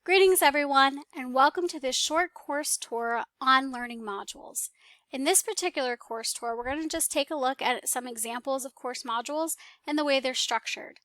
Greetings everyone, and welcome to this short course tour on learning modules. In this particular course tour, we're going to just take a look at some examples of course modules and the way they're structured.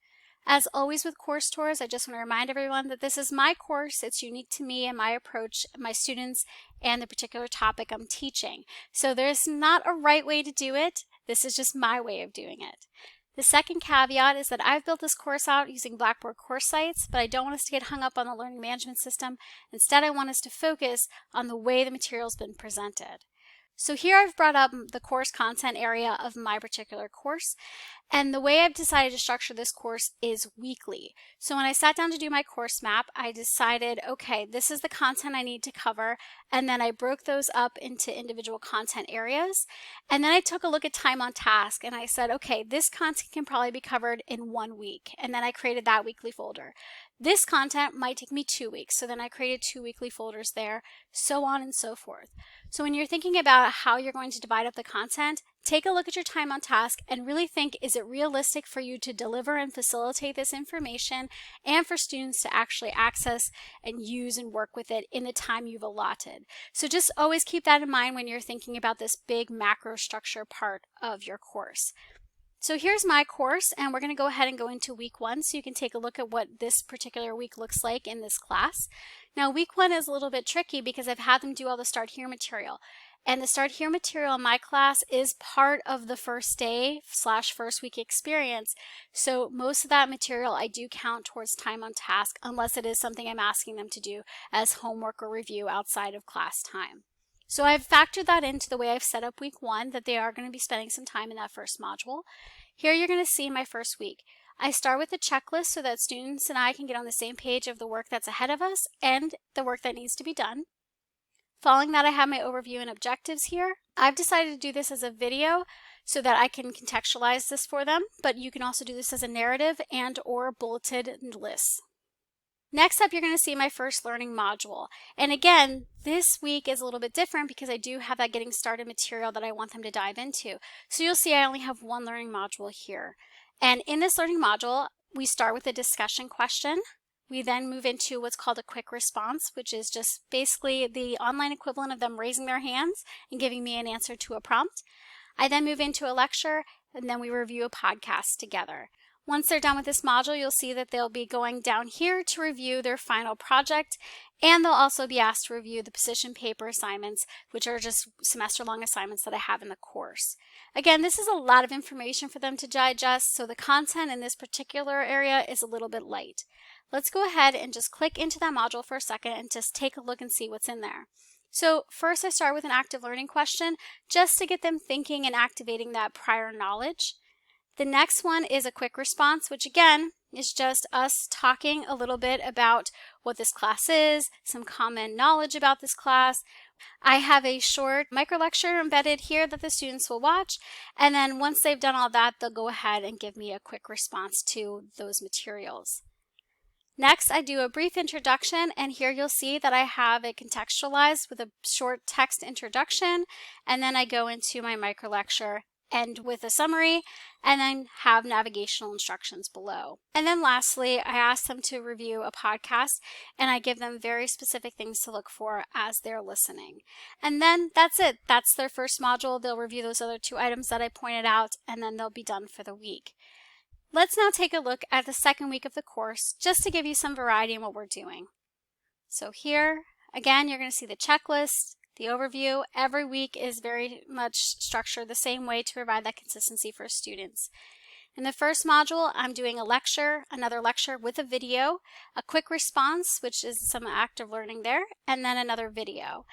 As always with course tours, I just want to remind everyone that this is my course. It's unique to me and my approach, my students, and the particular topic I'm teaching. So there's not a right way to do it. This is just my way of doing it. The second caveat is that I've built this course out using Blackboard course sites, but I don't want us to get hung up on the learning management system. Instead, I want us to focus on the way the material's been presented. So here I've brought up the course content area of my particular course, and the way I've decided to structure this course is weekly. So when I sat down to do my course map, I decided, okay, this is the content I need to cover, and then I broke those up into individual content areas. And then I took a look at time on task, and I said, okay, this content can probably be covered in 1 week, and then I created that weekly folder. This content might take me 2 weeks, so then I created 2 weekly folders there, so on and so forth. So when you're thinking about how you're going to divide up the content, take a look at your time on task and really think, is it realistic for you to deliver and facilitate this information and for students to actually access and use and work with it in the time you've allotted? So just always keep that in mind when you're thinking about this big macro structure part of your course. So here's my course, and we're going to go ahead and go into week 1 so you can take a look at what this particular week looks like in this class. Now week 1 is a little bit tricky because I've had them do all the Start Here material. And the Start Here material in my class is part of the first day / first week experience. So most of that material I do count towards time on task unless it is something I'm asking them to do as homework or review outside of class time. So I've factored that into the way I've set up week 1, that they are going to be spending some time in that first module. Here you're going to see my first week. I start with a checklist so that students and I can get on the same page of the work that's ahead of us and the work that needs to be done. Following that, I have my overview and objectives here. I've decided to do this as a video so that I can contextualize this for them, but you can also do this as a narrative and or bulleted lists. Next up, you're going to see my first learning module. And again, this week is a little bit different because I do have that getting started material that I want them to dive into. So you'll see I only have one learning module here. And in this learning module, we start with a discussion question. We then move into what's called a quick response, which is just basically the online equivalent of them raising their hands and giving me an answer to a prompt. I then move into a lecture, and then we review a podcast together. Once they're done with this module, you'll see that they'll be going down here to review their final project, and they'll also be asked to review the position paper assignments, which are just semester-long assignments that I have in the course. Again, this is a lot of information for them to digest, so the content in this particular area is a little bit light. Let's go ahead and just click into that module for a second and just take a look and see what's in there. So first I start with an active learning question just to get them thinking and activating that prior knowledge. The next one is a quick response, which again is just us talking a little bit about what this class is, some common knowledge about this class. I have a short micro lecture embedded here that the students will watch, and then once they've done all that, they'll go ahead and give me a quick response to those materials. Next, I do a brief introduction, and here you'll see that I have it contextualized with a short text introduction, and then I go into my micro lecture, end with a summary, and then have navigational instructions below. And then lastly, I ask them to review a podcast, and I give them very specific things to look for as they're listening. And then that's it. That's their first module. They'll review those other 2 items that I pointed out, and then they'll be done for the week. Let's now take a look at the second week of the course, just to give you some variety in what we're doing. So here, again, you're going to see the checklist, the overview. Every week is very much structured the same way to provide that consistency for students. In the first module, I'm doing a lecture, another lecture with a video, a quick response, which is some active learning there, and then another video.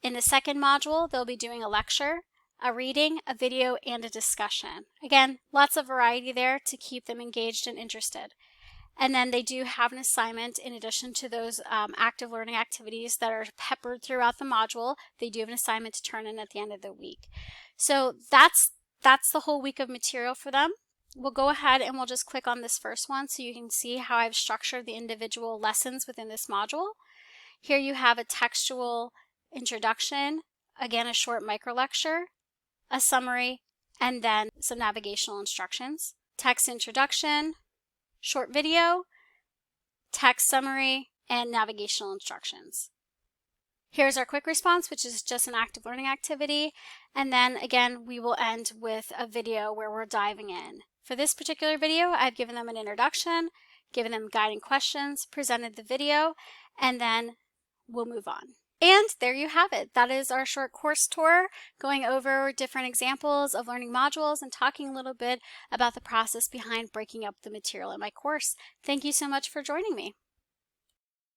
In the second module, they'll be doing a lecture, a reading, a video, and a discussion. Again, lots of variety there to keep them engaged and interested. And then they do have an assignment in addition to those active learning activities that are peppered throughout the module. They do have an assignment to turn in at the end of the week. So that's the whole week of material for them. We'll go ahead and we'll just click on this first one so you can see how I've structured the individual lessons within this module. Here you have a textual introduction, again a short micro lecture, a summary, and then some navigational instructions. Text introduction, short video, text summary, and navigational instructions. Here's our quick response, which is just an active learning activity. And then again, we will end with a video where we're diving in. For this particular video, I've given them an introduction, given them guiding questions, presented the video, and then we'll move on. And there you have it. That is our short course tour, going over different examples of learning modules and talking a little bit about the process behind breaking up the material in my course. Thank you so much for joining me.